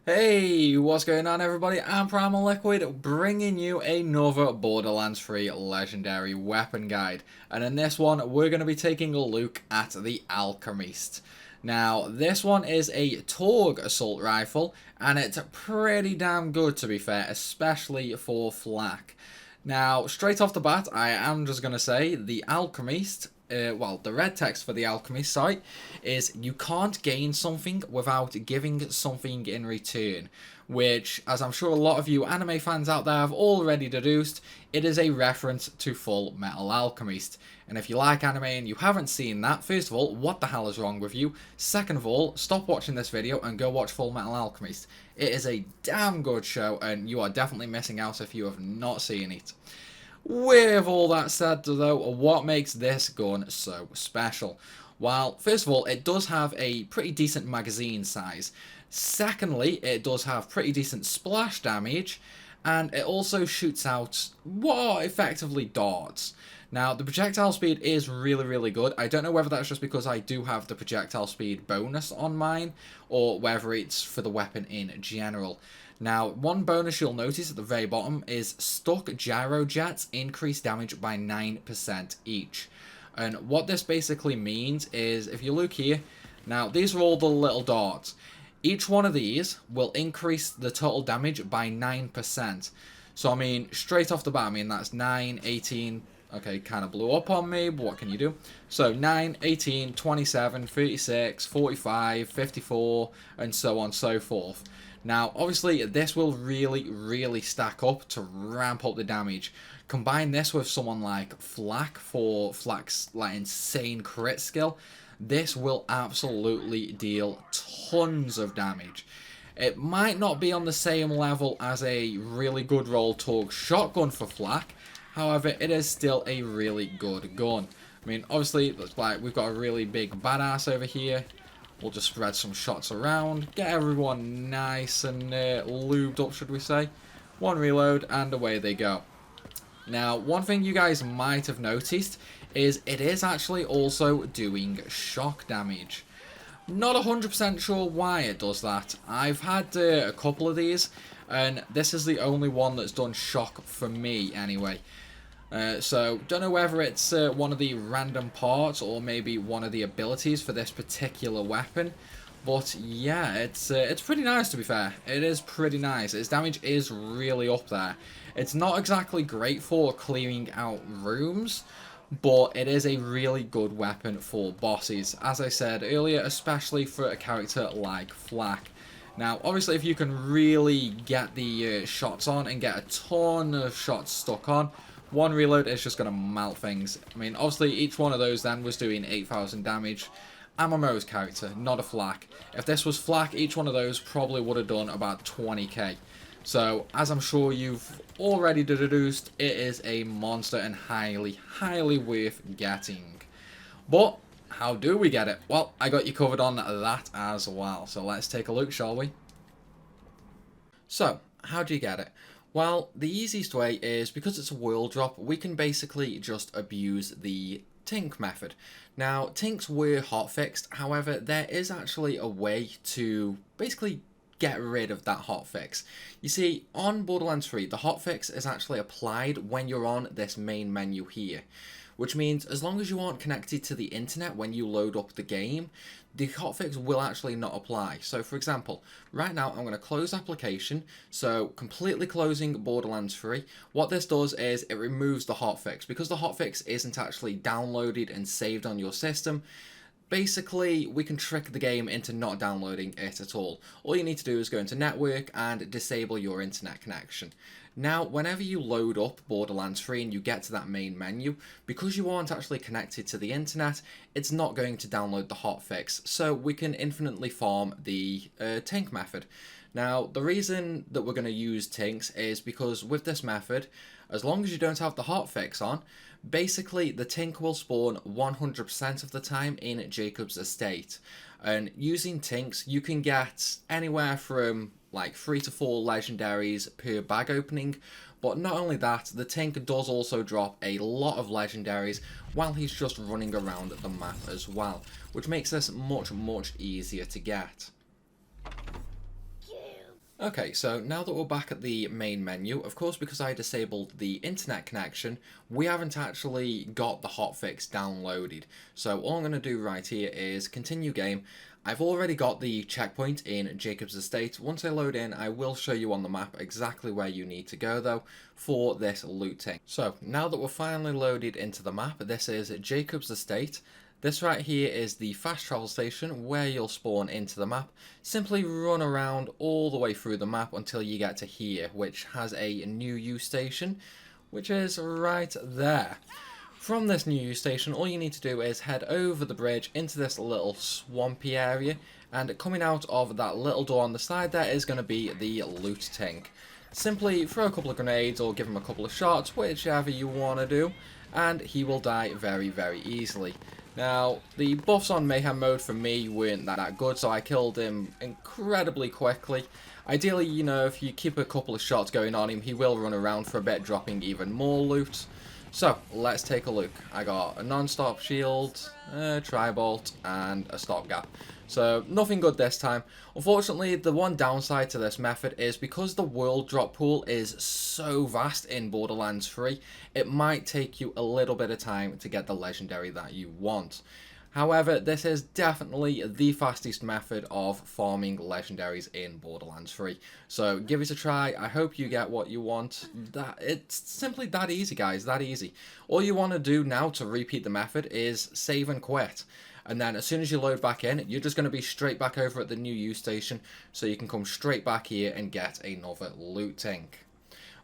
Hey, what's going on everybody? I'm Primal Liquid, bringing you another Borderlands 3 Legendary Weapon Guide. And in this one, we're going to be taking a look at the Alchemist. Now, this one is a Torg assault rifle, and it's pretty damn good to be fair, especially for flak. Now, straight off the bat, I am just going to say the Alchemist, the red text for the Alchemist site is you can't gain something without giving something in return. Which, as I'm sure a lot of you anime fans out there have already deduced, it is a reference to Full Metal Alchemist. And if you like anime and you haven't seen that, first of all, what the hell is wrong with you? Second of all, stop watching this video and go watch Full Metal Alchemist. It is a damn good show, and you are definitely missing out if you have not seen it. With all that said, though, what makes this gun so special? Well, first of all, it does have a pretty decent magazine size. Secondly, it does have pretty decent splash damage, and it also shoots out what are effectively darts. Now, the projectile speed is really good. I don't know whether that's just because I do have the projectile speed bonus on mine, or whether it's for the weapon in general. Now, one bonus you'll notice at the very bottom is stuck gyro jets increase damage by 9% each. And what this basically means is, if you look here, now these are all the little darts. Each one of these will increase the total damage by 9%. So, I mean, straight off the bat, I mean, that's 9, 18... Okay, kind of blew up on me, but what can you do? So 9, 18, 27, 36, 45, 54, and so on and so forth. Now, obviously, this will really stack up to ramp up the damage. Combine this with someone like Flak for Flak's like insane crit skill. This will absolutely deal tons of damage. It might not be on the same level as a really good roll Torg shotgun for Flak. However, it is still a really good gun. I mean, obviously, like we've got a really big badass over here. We'll just spread some shots around, get everyone nice and lubed up, should we say. One reload, and away they go. Now, one thing you guys might have noticed is it is actually also doing shock damage. Not 100% sure why it does that. I've had a couple of these, and this is the only one that's done shock for me anyway. So, don't know whether it's one of the random parts or maybe one of the abilities for this particular weapon. But yeah, it's pretty nice to be fair. It is pretty nice. Its damage is really up there. It's not exactly great for clearing out rooms, but it is a really good weapon for bosses. As I said earlier, especially for a character like Flak. Now, obviously, if you can really get the shots on and get a ton of shots stuck on, one reload is just going to melt things. I mean, obviously, each one of those then was doing 8,000 damage. I'm a Moze character, not a Flak. If this was Flak, each one of those probably would have done about 20k. So, as I'm sure you've already deduced, it is a monster and highly worth getting. But, how do we get it? Well, I got you covered on that as well. So, let's take a look, shall we? So, how do you get it? Well, the easiest way is, because it's a world drop, we can basically just abuse the Tink method. Now, Tinks were hotfixed, however, there is actually a way to basically get rid of that hotfix. You see, on Borderlands 3, the hotfix is actually applied when you're on this main menu here. Which means as long as you aren't connected to the internet when you load up the game, the hotfix will actually not apply. So for example, right now I'm going to close application, so completely closing Borderlands 3. What this does is it removes the hotfix. Because the hotfix isn't actually downloaded and saved on your system, basically, we can trick the game into not downloading it at all. All you need to do is go into network and disable your internet connection. Now, whenever you load up Borderlands 3 and you get to that main menu, because you aren't actually connected to the internet, it's not going to download the hotfix, so we can infinitely farm the Tink method. Now, the reason that we're going to use Tinks is because with this method, as long as you don't have the hotfix on, basically the Tink will spawn 100% of the time in Jacob's estate. And using Tinks, you can get anywhere from like 3 to 4 legendaries per bag opening. But not only that, the Tink does also drop a lot of legendaries while he's just running around the map as well, which makes this much easier to get. Okay, so now that we're back at the main menu, of course because I disabled the internet connection, we haven't actually got the hotfix downloaded. So all I'm going to do right here is continue game. I've already got the checkpoint in Jacob's Estate. Once I load in, I will show you on the map exactly where you need to go though for this looting. So now that we're finally loaded into the map, this is Jacob's Estate. This right here is the fast travel station where you'll spawn into the map. Simply run around all the way through the map until you get to here, which has a new use station, which is right there. From this new use station, all you need to do is head over the bridge into this little swampy area, and coming out of that little door on the side there is going to be the loot tank. Simply throw a couple of grenades or give him a couple of shots, whichever you want to do, and he will die very, very easily. Now, the buffs on Mayhem mode for me weren't that good, so I killed him incredibly quickly. Ideally, you know, if you keep a couple of shots going on him, he will run around for a bit, dropping even more loot. So, let's take a look. I got a non-stop shield, a tri-bolt, and a stopgap. So, nothing good this time. Unfortunately, the one downside to this method is because the world drop pool is so vast in Borderlands 3, it might take you a little bit of time to get the legendary that you want. However, this is definitely the fastest method of farming legendaries in Borderlands 3. So give it a try. I hope you get what you want. It's simply that easy, guys, that easy. All you want to do now to repeat the method is save and quit. And then as soon as you load back in, you're just going to be straight back over at the new use station, so you can come straight back here and get another loot tank.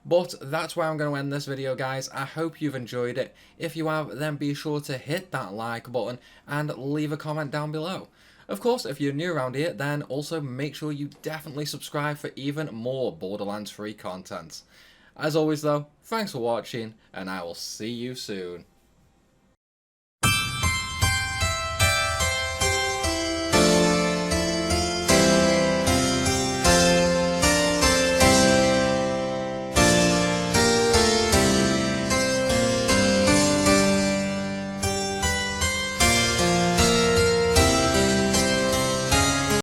But that's where I'm going to end this video, guys. I hope you've enjoyed it. If you have, then be sure to hit that like button and leave a comment down below. Of course, if you're new around here, then also make sure you definitely subscribe for even more Borderlands 3 content. As always though, thanks for watching, and I will see you soon.